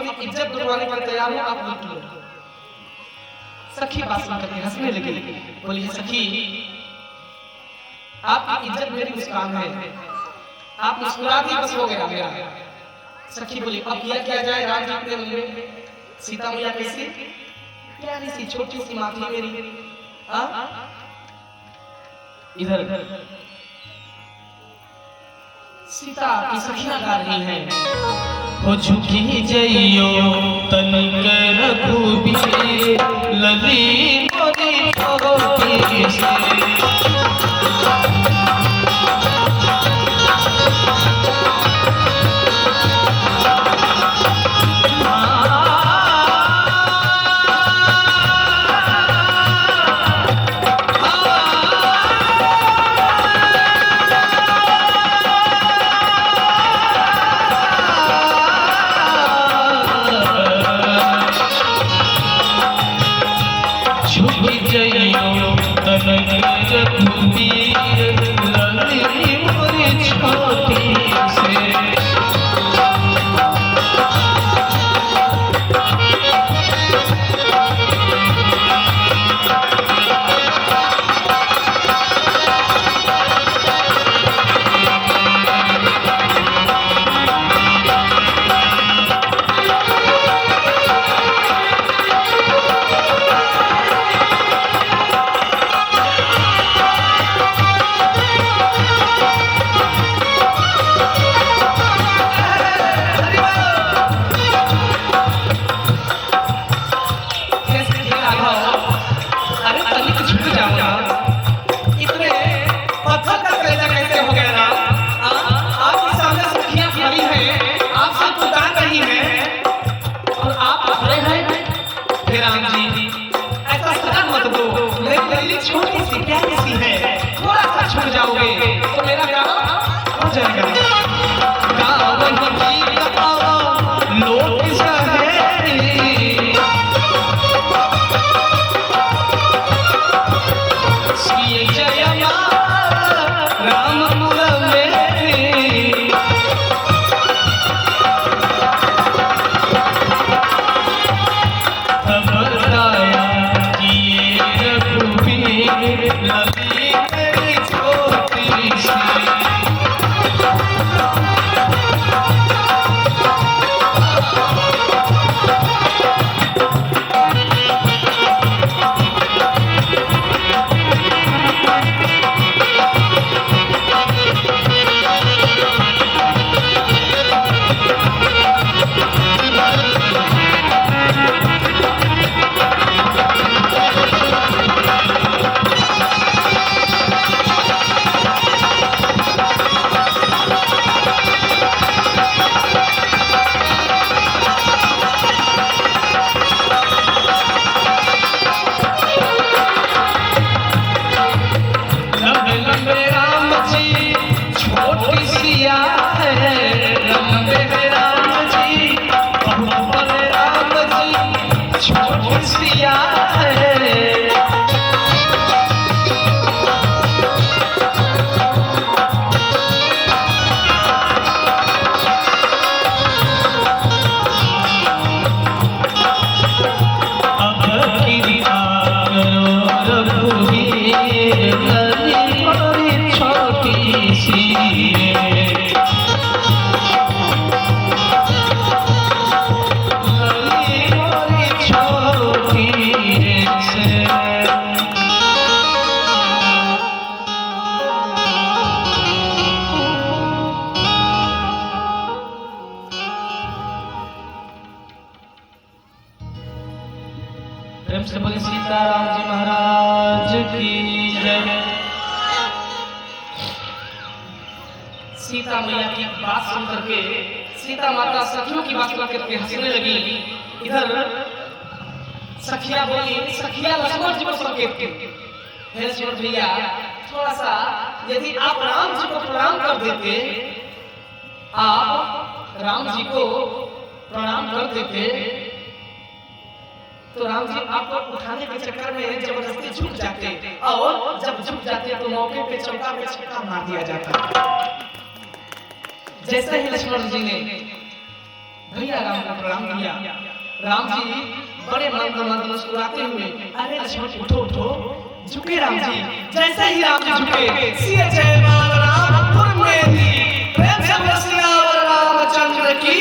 अपनी इज्जत डुबवाने के लिए तैयार हो, आप लूट लो। सखी बात सुन करके हंसने लगी, बोली सखी आपकी इज्जत मेरी मुस्कान है, आप मुस्कुरा दी बस हो गया मेरा। सखी बोली अब किया क्या जाए, राम जी अपने मन में सीता मैया कैसी प्यारी सी छोटी सी माथी मेरी। इधर सीता की सखियां गा रही हैं, हो झुकी जइयो तन कर रघुबीर लली मोरी छोटी से। छोटी सी प्यारी सी है, थोड़ा सा छूट जाओगे तो मेरा काम हो जाएगा। लोक प्रेम से बोले सीताराम जी महाराज की जय। सीता मैया की बात सुन करके सीता माता सखियों की बात सुन करके हंसने लगी। इधर सखिया बोली, सखिया लक्ष्मण जी को संकेत की, हे लक्ष्मण भैया थोड़ा सा यदि आप राम जी को प्रणाम कर देते, आप राम जी को प्रणाम कर देते तो राम जी आपको उठाने के चक्कर में जबरदस्ती झुक जाते, और जब झुक जाते तो मौके पे चौका पे छक्का मार दिया जाता। जैसे ही लक्ष्मण जी ने भैया राम को प्रणाम किया। राम जी बड़े मंद मुस्कुराते हुए, अरे लक्ष्मण उठो उठो, झुके राम जी। जैसे ही राम जी झुके, सिया जय माल रामपुर में दी, प्रेम से बोलो सियावर रामचंद्र की।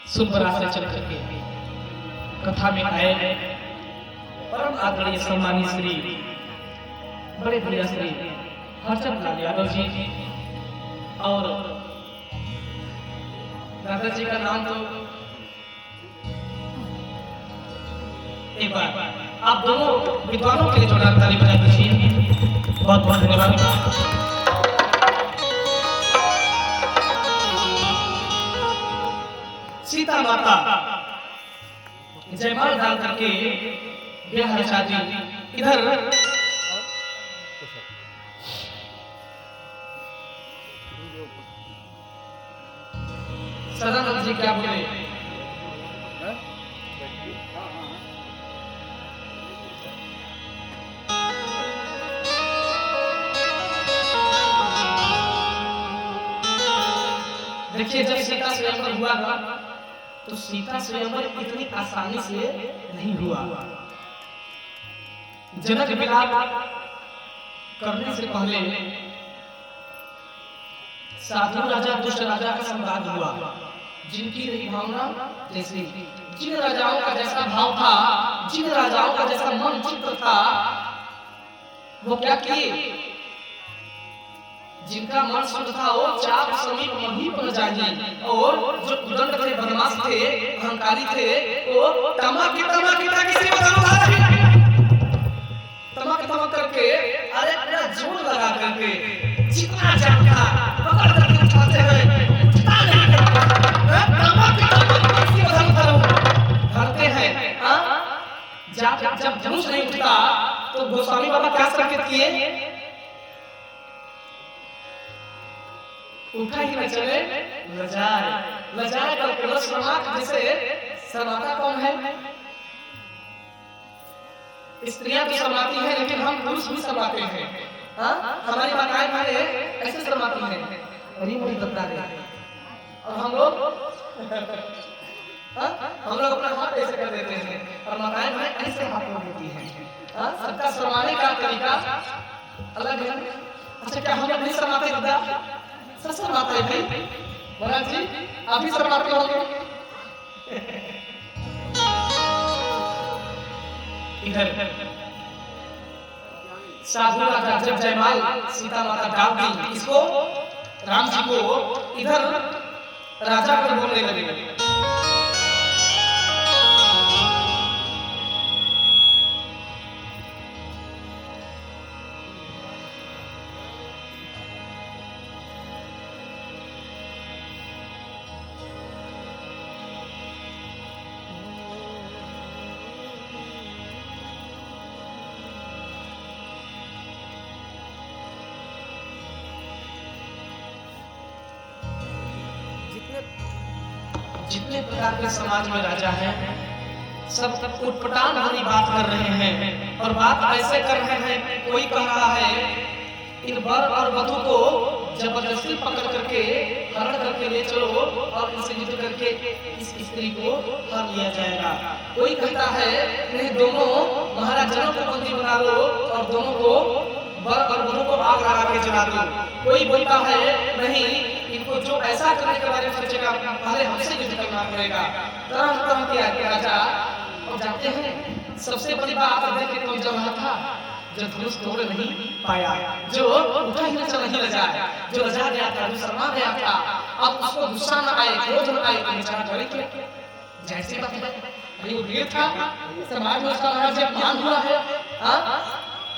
सुपर आशा चल करके कथा में आए परम आदरणीय सम्मानित श्री बड़े भैया श्री हरचंद लाल यादव जी और दादाजी का नाम तो एक बार आप दोनों विद्वानों के लिए जोरदार ताली बजा दीजिए। बहुत बहुत धन्यवाद। सीता माता जयमाल डाल करके ब्याह शादी इधर सदानंद जी क्या बोले, देखिए जब सीता स्वयंवर हुआ था तो सीता स्वयंवर इतनी आसानी से नहीं हुआ। जनक विलाप करने से पहले साधु राजा दुष्ट राजा का संवाद हुआ, जिनकी रही भावना जैसे, जिन राजाओं का जैसा भाव था, जिन राजाओं का जैसा मन चित्त था, वो क्या किए, जिनका मन शुद्ध था वो चाप समीप मही पर जाएंगे, और जो उदंड थे, बदमाश थे, अहंकारी थे, वो तमक किसी तमक करके अरे अपना जोर लगा करके जितना जानता पकड़ करके उठाते हैं, उठता नहीं धरते हैं। जब धनुष नहीं उठता तो गोस्वामी बाबा क्या संकेत किए, उठा ही न चले लजाए करके शर्माक, जैसे शर्माता कौन है, स्त्रियां तो शर्माती हैं लेकिन हम पुरुष भी शर्माते हैं। हमारी माताएं हमारे ऐसे शर्माती हैं, अरे मुझे बता रहे, और हम लोग अपना हाथ ऐसे कर देते हैं और माताएं हमें ऐसे हाथ कर देती हैं। सबका शर्माने का तरीका अलग है। अच्छा क्या हम लोग नहीं शर्माते दादा? सब शर्माते हैं भाई। महाराज जी आप भी शर्माते होंगे। इधर साधु राजा जब जयमाल सीता माता डाल दी इसको, राम जी को, इधर राजा पर बोलने लगे, जितने प्रकार के समाज में राजा हैं सब उटपटांग भरी बात कर रहे हैं, और बात ऐसे कर रहे हैं, कोई कह रहा है इन वर और वधू को जबरदस्ती पकड़ करके हरण करके ले चलो और इनसे युद्ध करके इस स्त्री को हर लिया जाएगा। कोई कहता है नहीं, दोनों महाराजाओं को बंदी बना लो और दोनों को वर और वधू को आग लगा के जला दो। कोई बोलता है नहीं, इनको जो ऐसा करने के बारे में सोचेगा पहले हमसे युद्ध करना पड़ेगा। तरह तरह के राजा, और जानते हैं सबसे बड़ी बात देखे तो जब था जो धनुष तोड़ नहीं पाया, जो उठा ही न चला ही लजाया, जो लजा गया था, जो शर्मा गया था, अब उसको गुस्सा न आए, क्रोध न आए, तो बेचारा करे क्या? जैसे बात है, वो वीर था, समाज में उसका महाराज अपमान हुआ है।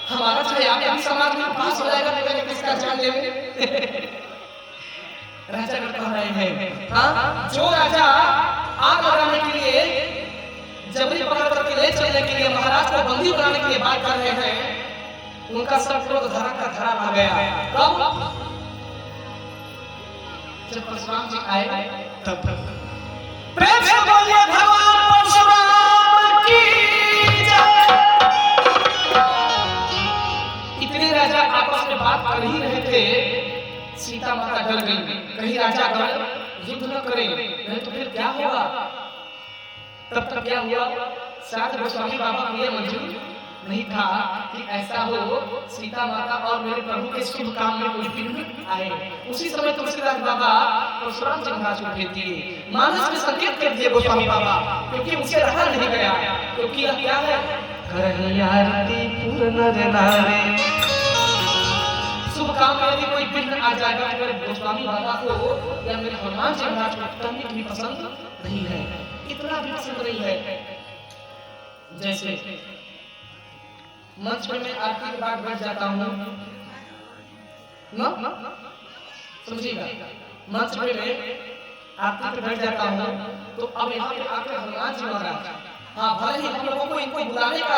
हमारा चाहे आगे अभी समाज में पास हो जाएगा तो किसका जान लेंगे? राजा कह रहे हैं, जो राजा आग लगाने के लिए, जबरी पकड़ करके ले चलने के लिए, महाराज को बंदी बनाने के लिए बात कर रहे हैं, उनका सब क्रोध धरा का धरा आ गया। कब? जब परशुराम जी आए तब प्रेम से बोलिए भगवान परशुराम की जय। इतने राजा आपस में बात कर ही रहे थे सीता माता डर गई, कहीं राजा गण युद्ध न करे, नहीं तो फिर क्या होगा। तब तक क्या हुआ, शायद गोस्वामी बाबा को यह मंजूर नहीं था कि ऐसा हो सीता माता और मेरे प्रभु के शुभ काम में कोई विघ्न आए। उसी समय तुलसीदास बाबा परशुराम जी महाराज को भेज दिए, मानस में संकेत कर दिए गोस्वामी बाबा, क्योंकि उसे रहा नहीं गया, क्योंकि यह क्या है, आरती पूर्ण नारे। शुभ काम में यदि कोई विघ्न आ जाएगा तो मेरे गोस्वामी बाबा को या मेरे हनुमान जी महाराज को तनिक भी पसंद नहीं है, इतना भी पसंद नहीं है। जैसे मंच में मैं आरती के बाद बैठ जाता हूँ ना, समझिएगा, मंच में मैं आरती पे बैठ जाता हूँ तो अब यहाँ पे आकर हनुमान जी महाराज, हाँ भले ही हम लोगों को इनको बुलाने का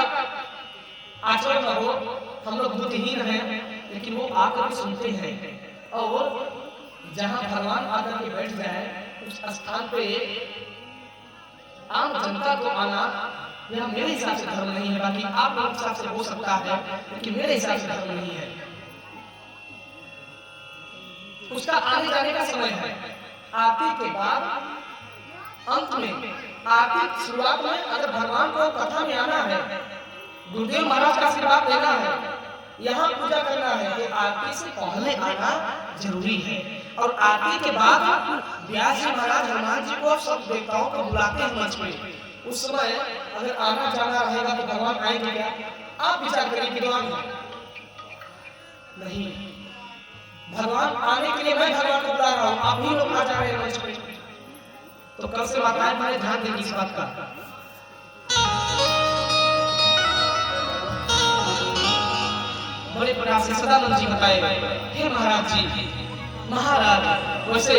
आचरण न हो, हम लोग बुद्धिहीन हैं, लेकिन वो आकर के सुनते हैं। और जहाँ भगवान आकर के बैठ जाए उस स्थान पे आम जनता को आना, यह मेरे हिसाब से धर्म नहीं है। बाकी आप लोग हिसाब से हो सकता है, लेकिन मेरे हिसाब से धर्म नहीं है। उसका आने जाने का समय है, आरती के बाद अंत में, आरती शुरुआत में अगर भगवान को कथा में आना है, गुरुदेव महाराज का आशीर्वाद लेना है, यहाँ पूजा करना है, तो आरती से पहले आना जरूरी है। और आरती के बाद व्यास जी महाराज हनुमान जी को सब देवताओं को बुलाते हैं मंच में। उस समय अगर आना जाना रहेगा तो भगवान आएंगे क्या, आप विचार करिए, विद्वान नहीं, भगवान आने के लिए मैं भगवान को बुला रहा हूँ, आप ही लोग आ जा रहे हैं मंच पे, तो कल से माताएं हमारे ध्यान देंगी इस बात का। बड़े प्रयास से सदानंद जी बताए, हे महाराज जी, महाराज वैसे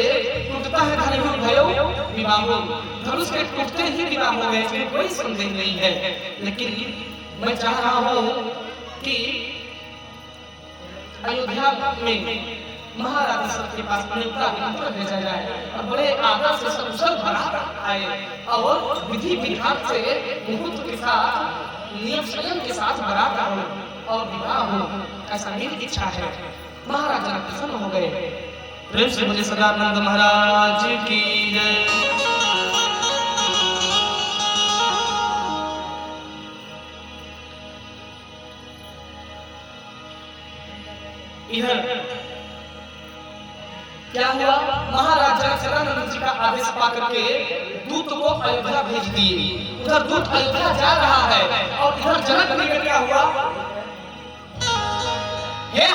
टूटता है धनुष भयो विवाहो, धनुष के टूटते ही विवाह हो गए, इसमें कोई संदेह नहीं है। लेकिन मैं चाह रहा हूँ कि अयोध्या में महाराज दशरथ के पास न्योता भेजा जाए और बड़े आदर से सब कुशल बारात आए और विधि विधान से मुहूर्त के साथ, नियम संयम के साथ बारात हो और विवाह हो, ऐसा मेरी इच्छा है। महाराज जनक प्रसन्न हो गए। प्रेम से बोले सदानंद महाराज की जय। इधर क्या हुआ, महाराज जनक सदानंद जी का आदेश पाकर के दूत को अयोध्या भेज दिए। उधर दूत अयोध्या जा रहा है और इधर जनक जी का क्या हुआ, हे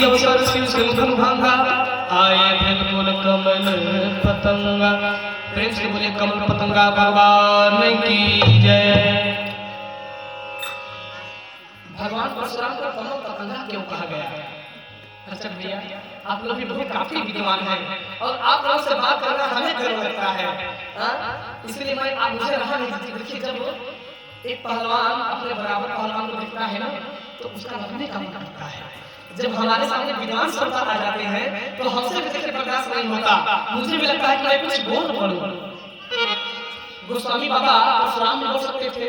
अवसर शिव सिंधन भांगा आए बिल्कुल कमल पतंगा। प्रेम से बोले कमल पतंगा भगवान की जय। भगवान परशुराम को कमल पतंगा क्यों कहा गया है? अच्छा भैया, आप लोग भी बहुत काफी विद्वान हैं और आप लोगों से बात करना हमें गर्व लगता है, इसलिए मैं आप मुझे रहा नहीं सकती। देखिए, जब एक पहलवान अपने बराबर पहलवान को देखता है ना, तो उसका लगने का मन करता है। जब हमारे सामने विद्वान श्रोता आ जाते हैं तो हमसे भी देखने बर्दाश्त नहीं होता, मुझे भी लगता है कि मैं कुछ बोल पड़ूं। गोस्वामी बाबा परशुराम बोल सकते थे।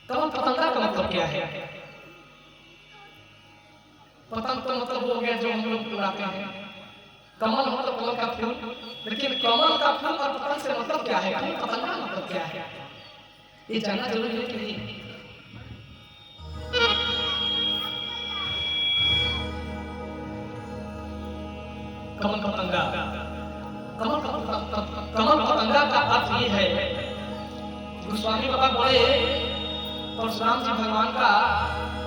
कमल पतंगा का मतलब क्या है? पतंग तो मतलब हो गया जो हम लोग उड़ाते हैं, कमल मतलब कमल का फूल, लेकिन कमल का फूल और पतंग से मतलब क्या है? पतंगा मतलब क्या है? ये जानना जरूरी है कि नहीं? कमल पतंगा। कमल पतंगा का अर्थ ये है, गोस्वामी बाबा बोले परशुराम जी भगवान का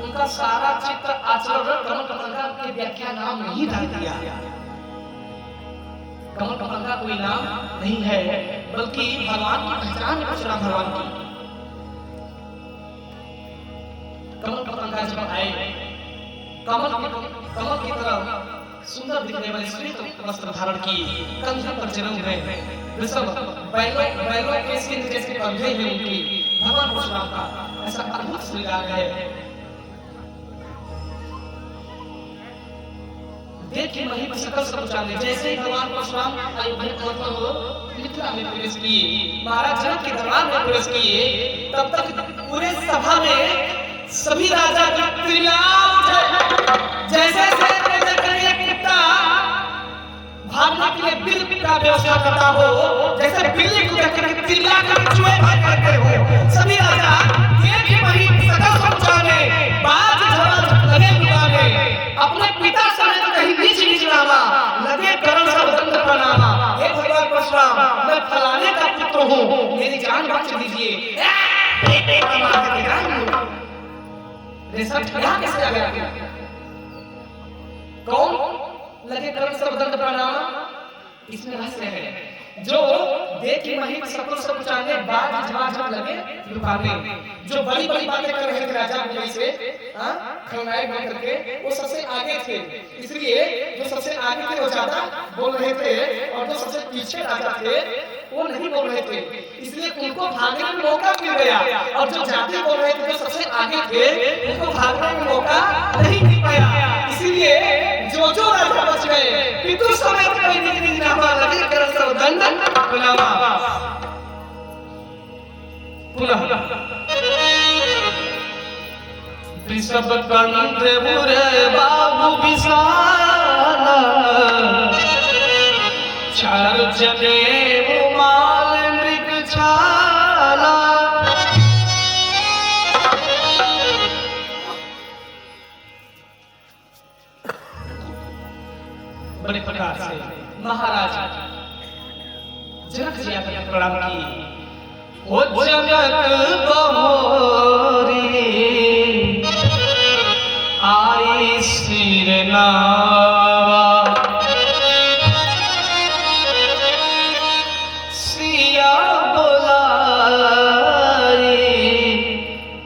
उनका सारा चित्र आचरण कमल पतंगा के व्याख्या नाम नहीं डाल दिया। कमल पतंगा कोई नाम नहीं है, बल्कि भगवान की पहचान है परशुराम भगवान की। कमल पतंगा जब आए, कमल की तरह सुंदर दिखने वाली श्वेत वस्त्र धारण की, कंधे पर जन्म है, वृषभ बैलों के सिंह जैसे कंधे हैं उनकी, भगवान परशुराम का ऐसा अद्भुत श्रृंगार है। देखिए महिमा सकल सब जाने। जैसे ही भगवान परशुराम अयोध्या मिथिला में प्रवेश किए, महाराज जनक के दरबार में प्रवेश किए, तब तक पूरे सभा में सभी राजा जैसे भागने के लिए बिल का व्यवस्था करता हो, जैसे बिल्ली को देखकर चिल्ला कर चूहे भाग करते हो, सभी राजा एक वही सकल समझाने, बाज झगड़ा लगे बुलाने, अपने पिता समेत कहीं नीच नीचलावा, लगे करण सब दंड प्रणामा। हे भगवान परशुराम, मैं फलाने का पुत्र हूँ, मेरी जान बख्श दीजिए। यहाँ कैसे आ गया? कौन लगे करण सब दंड प्रणामा? इसमें रहस्य है। जो देख महिम सकल सब जाने, बाज झगड़ा लगे लुकाने, जो बड़ी बड़ी बातें कर रहे थे राजा मुझे से खलनायक बन करके, वो सबसे आगे थे। इसलिए जो सबसे आगे थे वो ज्यादा बोल रहे थे, और जो सबसे पीछे राजा थे वो नहीं बोल रहे थे। इसलिए उनको भागने में मौका मिल गया, और जो ज्यादा बोल रहे थे, जो सबसे आगे थे, उनको भागने में मौका नहीं मिल पाया। इसीलिए जो राजा बच गए, पितु समेत कहीं नहीं नामा, लगे कर सब दंड प्रणामा। पुनः सब कंठ मुरे बाबू विशाला, चार जने माल मृग छाला। बड़े प्रकार से महाराज जनक जी आकर प्रणाम किए। ओ जनक बहोरी आई सिर नावा, सिया बोलाई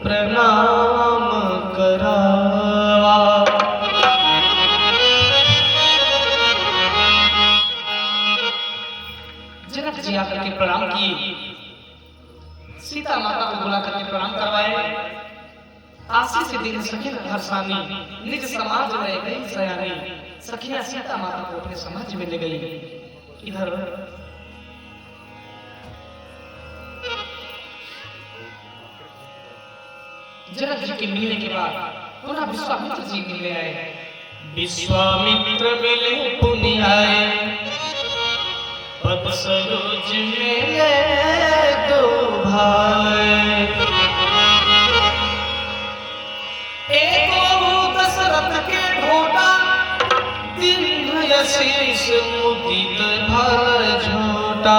प्रणाम करावा। जनक जी आकर के प्रणाम किए, सीता माता को बुला करके प्रणाम करवाए। आशीष से दिन सखी हर्षानी, निज समाज में गई सयानी, सखियां सीता माता को अपने समाज में ले गई। इधर जनक जी के मिलने के बाद पुनः विश्वामित्र जी मिलने आए। विश्वामित्र मिले पुनि आए, पद सरोज मिले दो भाई। दशरथ के ढोटा, दीर्घ शीश मुदित भर झोटा।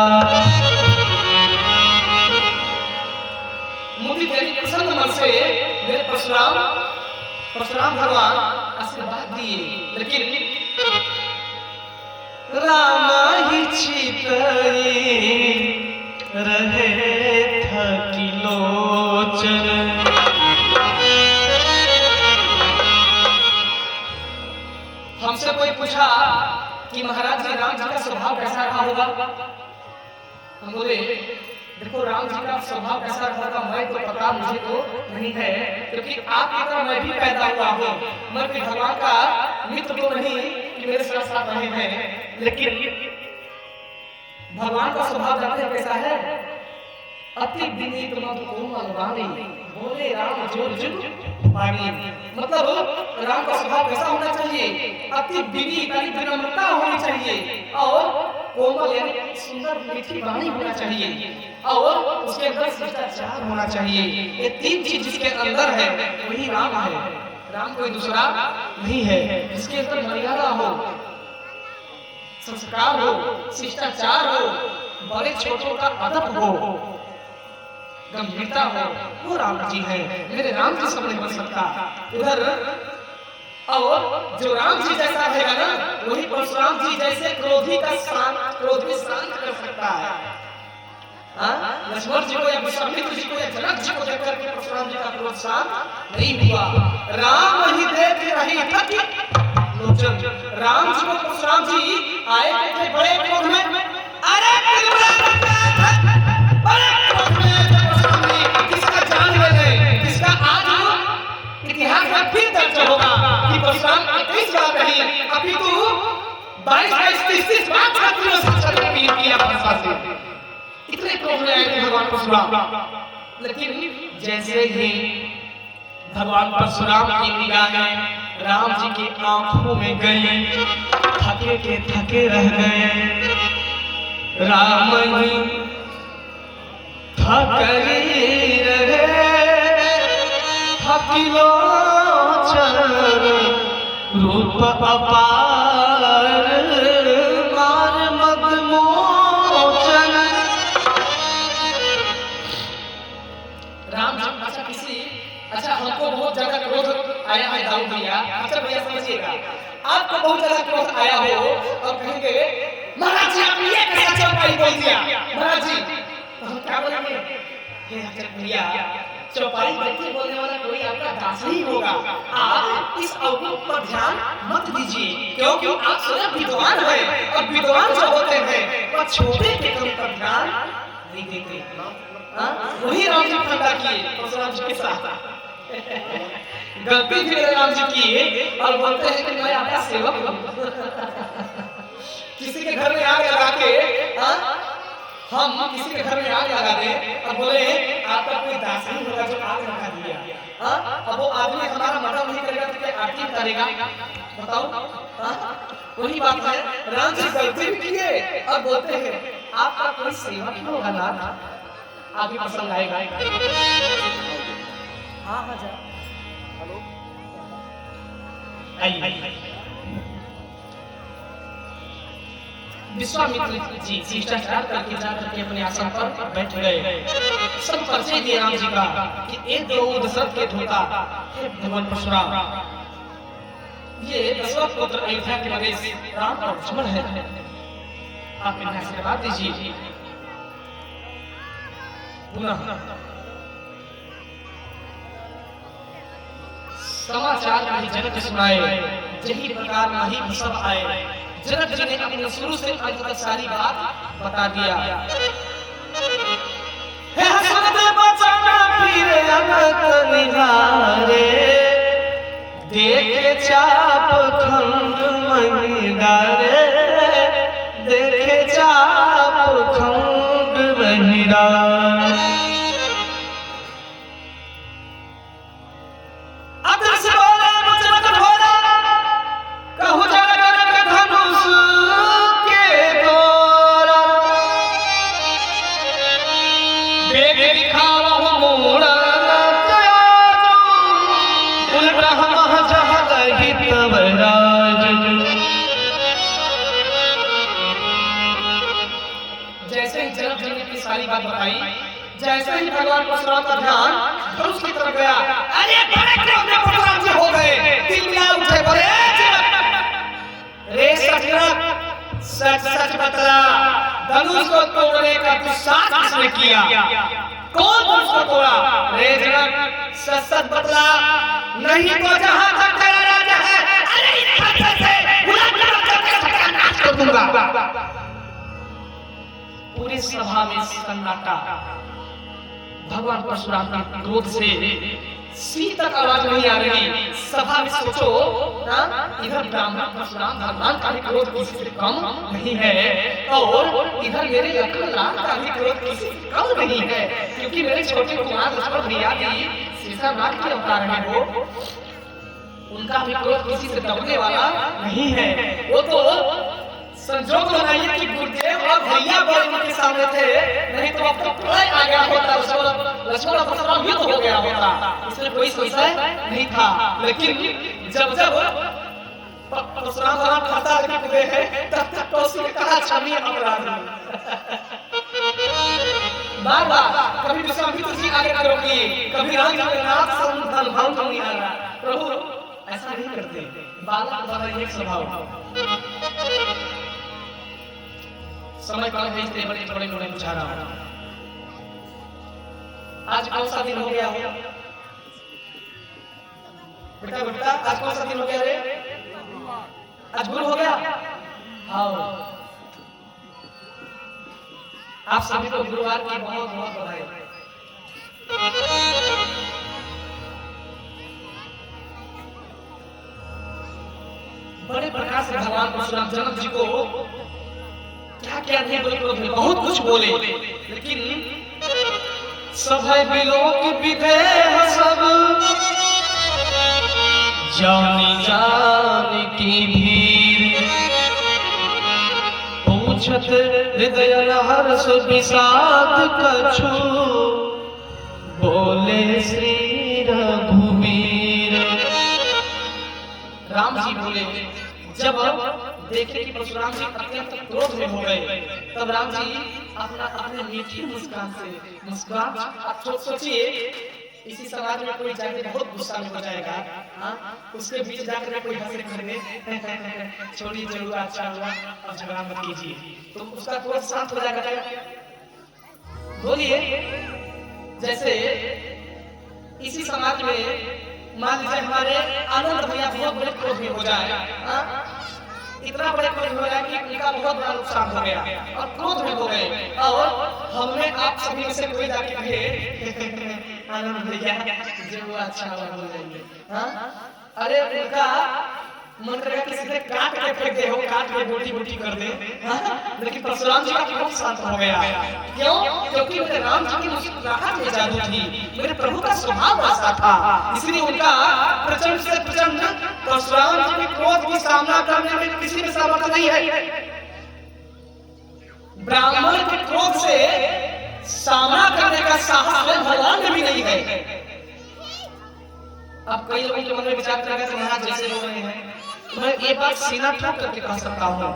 मुदित प्रसन्न मन से मेरे परशुराम भगवान आशीर्वाद दिए, लेकिन राम ही चितई रहे थकी लोचन। हमसे कोई पूछा कि महाराज जी राम जी का स्वभाव कैसा रहा होगा? हम बोले देखो राम जी का स्वभाव कैसा रहा होगा मैं तो पता मुझे तो नहीं है, क्योंकि आपकी तरह मैं भी पैदा हुआ हूँ। मैं भी भगवान का मित्र तो नहीं कि मेरे साथ साथ रहे हैं, लेकिन भगवान का स्वभाव जानते हैं कैसा है? अति विनीत मधुर कोमल वाणी, बोले राम जोर जुग वाणी। मतलब राम का स्वभाव कैसा होना चाहिए? अति विनीत यानी विनम्रता होनी चाहिए, और कोमल यानी सुंदर मीठी वाणी होना चाहिए, और उसके अंदर शिष्टाचार होना चाहिए। ये तीन चीज जिसके अंदर है वही राम है। राम कोई दूसरा नहीं है, जिसके अंदर मर्यादा हो, संस्कार हो, शिष्टाचार हो, बड़े छोटों का अदब हो, गंभीरता हो, वो राम जी हैं। मेरे राम जी सब नहीं बन सकता। उधर और जो राम जी जैसा रहेगा ना, वही परशुराम जी जैसे क्रोधी शांत कर सकता है। लक्ष्मण जी को या विश्वामित्र जी को या जनक जी को देखकर के परशुराम जी का क्रोध शांत नहीं हुआ। राम ही देख रही थकी लोचन। राम जी को परशुराम जी आए थे बड़े क्रोध में, अरे बड़े क्रोध में परशुराम जी किसका जान ले गए, किसका आज इतिहास में फिर दर्ज होगा कि परशुराम 21 बार नहीं अपितु 22-30 बार छात्रों से किया भाषा से। इतने क्रोध में आए थे भगवान परशुराम। लेकिन जैसे ही भगवान परशुराम की निगाहें राम जी की आंखों में गई, थके के थके रह गए। राम ही थकरी रहे, थकिलो चल रूप अपार मार मद मोचन। राम जी अच्छा हमको बहुत ज्यादा क्रोध आया है दाऊद भैया। अच्छा भैया समझिएगा, आपको बहुत ज्यादा क्रोध आया हो और कहेंगे महाराज जी आपने ये कैसा चौपाई बोल दिया महाराज जी, तो हम क्या बोलेंगे? हे अच्छा भैया, चौपाई गलती बोलने वाला कोई आपका दास नहीं होगा। आप इस अवगुण पर ध्यान मत दीजिए, क्योंकि आप स्वयं विद्वान हैं और विद्वान जो होते हैं वह छोटे के कम पर ध्यान नहीं देते। वही राम जी ठंडा किए परशुराम जी के साथ। गलती भी राम जी की और बोलते हैं कि मैं आपका सेवक हूँ। किसी के घर में आग लगा के हम किसी के घर में आग लगा दें और बोले आपका कोई दास नहीं होगा जो आग लगा दिया, अब वो आदमी हमारा मदद नहीं करेगा तो क्या आरती करेगा बताओ? वही बात है, राम जी गलती भी किए और बोलते हैं आपका कोई सेवक ही होगा ना, आगे पसंद आएगा। हाँ जा हेलो आइए। विश्वामित्र जी शिष्टाचार करके जाकर के अपने आसन पर बैठ गए। सब परिचय दिए राम जी का कि एक दो दशरथ के धोता हे भगवान परशुराम, ये दशरथ पुत्र अयोध्या के नरेश राम और लक्ष्मण है, आप इन्हें आशीर्वाद दीजिए। समाचार कहीं जनक सुनाए, यही प्रकार नहीं सब आए। जनक जी ने अपने शुरू से अंत तक सारी बात बता दिया। हे हसरत बचाना फिर अनंत निहारे, देखे चाप खंड मही डारे, देखे चाप खंड मही डारे। सारी बात बताई, जैसे ही भगवान परशुराम का ध्यान धनुष की तरफ गया, अरे बड़े क्रोध में परशुराम जी हो गए, तिलमिला उठे, बोले रे सचरथ सच सच बतला, धनुष को तोड़ने का दुस्साहस किसने किया? कौन धनुष को तोड़ा? रे जनक सच सच बतला, नहीं तो जहां तक तेरा राजा है, अरे इस खंजर से बुलंद करके सत्यानाश कर दूंगा। पूरी सभा में सन्नाटा। भगवान परशुराम के क्रोध से सी तक आवाज नहीं आ रही। सभा में सोचो इधर ब्राह्मण परशुराम भगवान का भी क्रोध किसी से कम नहीं है और इधर मेरे लक्ष्मण का भी क्रोध किसी से कम नहीं है, क्योंकि मेरे छोटे कुमार लक्ष्मण भैया भी सीतानाथ के अवतार हैं, वो उनका भी क्रोध किसी से दबने वाला नहीं है। वो तो संजोग बनाइए कि गुरुदेव और भैया बड़े उनके सामने थे, नहीं तो अब तो प्रलय आ गया होता, लक्ष्मण परशुराम युद्ध हो गया होता, इसमें कोई संशय नहीं था। लेकिन जब जब परशुराम भगवान खड़ा करके हैं, तब तक तो उसने कहा क्षमी अपराध। बार बार कभी विश्वामित्र जी आगे खड़े किए, कभी राम जगन्नाथ संतन भाव नहीं आ रहा। प्रभु ऐसा नहीं करते, बालक वाला एक स्वभाव। समय कम है इसलिए बड़े बड़े लोग बुझा रहा हूं। आज कौन सा दिन हो गया हो बेटा? बेटा आज कौन सा दिन हो गया रे? आज गुरु हो गया। हाँ, आप सभी को गुरुवार की बहुत बहुत बधाई। बड़े प्रकार से भगवान परशुराम जनक जी को क्या क्या नहीं बोले, बहुत कुछ बोले, लेकिन सभय बिलोक विदेह सब जानी जान की भीड़, पूछत हृदय हर्ष विषाद कछु, बोले श्री रघुवीर। राम जी बोले, जब देखे कि परशुराम जी अत्यंत क्रोध में हो गए, तब राम जी अपने मीठी मुस्कान से मुस्कुराए। आप सोचिए, इसी समाज में कोई जाके बहुत गुस्सा में हो जाएगा, हाँ, उसके बीच जाकर कोई हंसने खड़े छोड़िए जरूर अच्छा हुआ और झगड़ा मत कीजिए, तो उसका क्रोध शांत हो जाएगा। बोलिए, जैसे इसी समाज में मान लीजिए हमारे आनंद भैया बहुत बड़े क्रोध में हो जाए, इतना बड़े क्रोध हो जाए कि उनका बहुत बड़ा नुकसान हो गया और क्रोध में हो गए, और हमने आप सभी में से कोई जाके कहे आनंद भैया जो अच्छा हो जाएंगे, हाँ, अरे उनका मन करेगा किसी ने काट के फेंक दे, हो काट के बोटी बोटी कर दे, लेकिन परशुराम जी का क्रोध शांत हो गया। क्यों? क्योंकि मेरे राम जी की मुस्कुराहट में जादू थी, मेरे प्रभु का स्वभाव ऐसा था, इसलिए उनका प्रचंड से प्रचंड परशुराम जी के क्रोध की सामना करने में किसी में सामर्थ्य नहीं है। ब्राह्मण के क्रोध से सामना करने का साहस भगवान में भी नहीं है। अब कई लोगों के मन में विचार करेगा कि महाराज जैसे लोग रहे हैं, मैं ये बात सीना ठोक करके कह सकता हूं,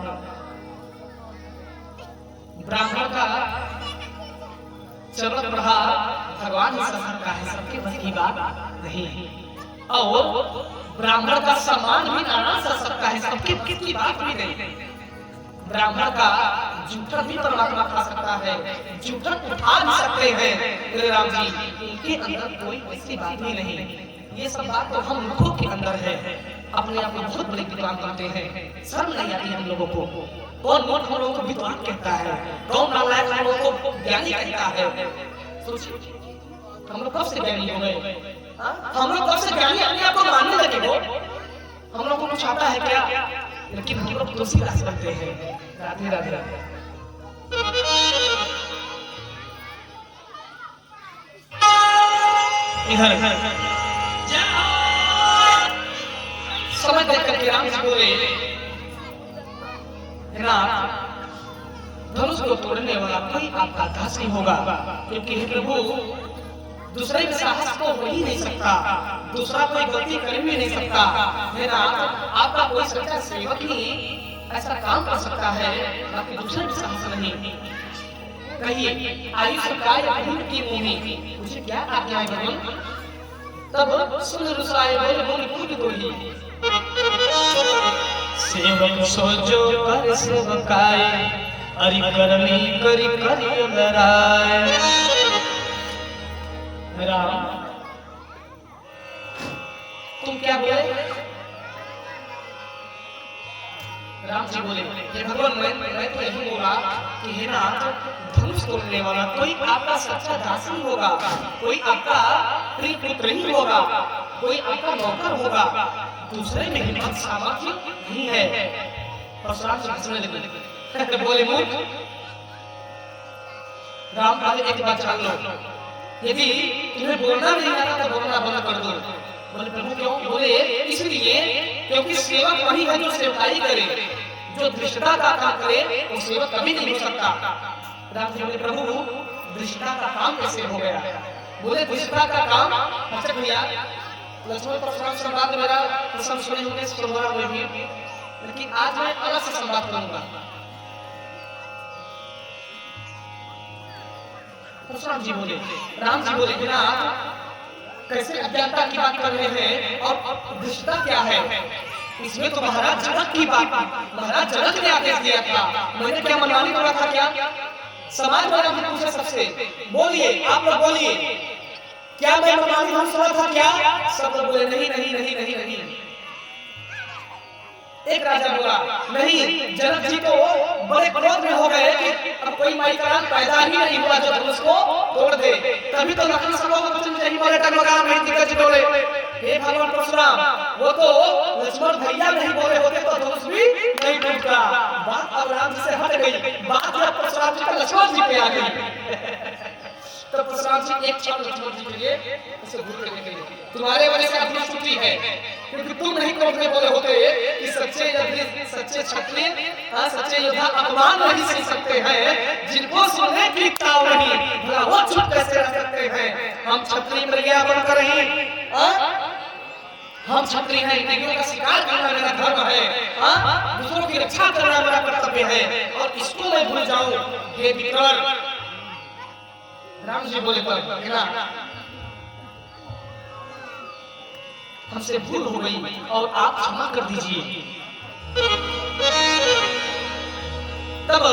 ब्राह्मण का चरण प्रहार भगवान ही सह सकता है, सबके बस की बात नहीं है, और ब्राह्मण का सम्मान भी नारायण सह सकता है, सबके बस की बात भी नहीं। ब्राह्मण का जूठन भी परमात्मा खा सकता है, जूठन उठा भी सकते हैं मेरे राम जी, इनके अंदर कोई ऐसी बात ही नहीं। ये सब बात तो हम लोगों के अंदर है, अपने आप को बहुत बड़े विद्वान बनते हैं, शर्म नहीं आती हम लोगों को। कौन मूर्ख हम लोगों को विद्वान कहता है, कौन नालायक हम लोगों को ज्ञानी कहता है? सोचिए, हम लोग कब से ज्ञानी हो गए? हम लोग कब से ज्ञानी अपने आप को मानने लगे हो? हम लोग को कुछ आता है क्या? लेकिन हम लोग तुलसीदास बनते हैं। राधे राधे। इधर समझ देख करके राम जी बोले, धनुष को तोड़ने वाला कोई आपका दास नहीं होगा, क्योंकि हे प्रभु दूसरे के साहस को हो ही नहीं सकता, दूसरा कोई गलती कर भी नहीं सकता। हे नाथ, आपका कोई सच्चा सेवक ही ऐसा काम कर सकता है, बाकी दूसरे के साहस नहीं। कहिए, आयुष काय अहिंद की भूमि, मुझे क्या आज्ञा है भगवान? तब सुन रुसाए बोले बोले पूरी दोही, सेवक सोजो कर सेवकाय, अरि करनी करि करि लराय। राम, तुम क्या बोले? राम जी बोले, हे भगवान, मैं तो यही बोला कि हे नाथ, धनुष तोड़ने वाला कोई आपका सच्चा दास नहीं होगा, कोई आपका प्रिय पुत्र नहीं होगा, कोई आपका नौकर होगा, दूसरे में हिम्मत सामर्थ्य नहीं है। परशुराम जी हंसने लगे, बोले मूर्ख, राम पहले एक बात जान लो, यदि तुम्हें बोलना नहीं आ रहा तो बोलना बंद कर दो। बोले प्रभु क्यों? बोले इसलिए क्योंकि सेवक वही है जो सेवकाई करे, जो दृष्टता का काम करे वो सेवक कभी नहीं हो सकता। राम जी बोले प्रभु दृष्टता का काम कैसे हो गया? बोले दृष्टता का काम, अच्छा भैया लक्ष्मण परशुराम संवाद मेरा प्रसंग सुने होंगे, लेकिन आज मैं अलग से संवाद करूंगा। परशुराम जी बोले, राम जी बोले कि नाथ कैसे अज्ञानता की बात कर रहे हैं और दुष्टता क्या है? इसमें तो महाराज जनक की बात, महाराज जनक ने आदेश दिया था, मैंने क्या मनमानी करा था क्या? समाज वाला भी पूछे सबसे, बोलिए आप लोग बोलिए, क्या मैं मनमानी धर्म सुना था क्या? सब लोग बोले नहीं नहीं नहीं नहीं नहीं। एक राजा बोला नहीं, जनक जी तो बड़े क्रोध में हो गए कि अब कोई माई का पैदा ही नहीं हुआ जो धनुष को तोड़ दे। तभी तो लखन सभा को वचन नहीं बोले, टगमगा नहीं दिग्गज बोले हे भगवान परशुराम, वो तो लक्ष्मण भैया नहीं बोले होते तो धनुष भी नहीं टूटता। बात अब राम जी से हट गई, बात अब परशुराम जी का लक्ष्मण जी पे आ गई। तो परशुराम जी एक क्षण लक्ष्मण जी के लिए उसे घूर करने के लिए, तुम्हारे वजह से अपनी छुट्टी है, क्योंकि तुम नहीं क्रोध में बोले होते कि सच्चे योद्धे, सच्चे क्षत्रिय, सच्चे योद्धा अपमान नहीं सह सकते हैं, जिनको सुनने की ताव नहीं, भला वो चुप कैसे रह सकते हैं? हम क्षत्रिय मृगया बनकर ही, हम क्षत्रिय हैं, इंद्रियों का शिकार करना मेरा धर्म है, दूसरों की रक्षा करना मेरा कर्तव्य है, और इसको मैं भूल जाऊं? हे विकर्ण, राम जी बोले पर हमसे भूल हो गई और आप क्षमा कर दीजिए। तब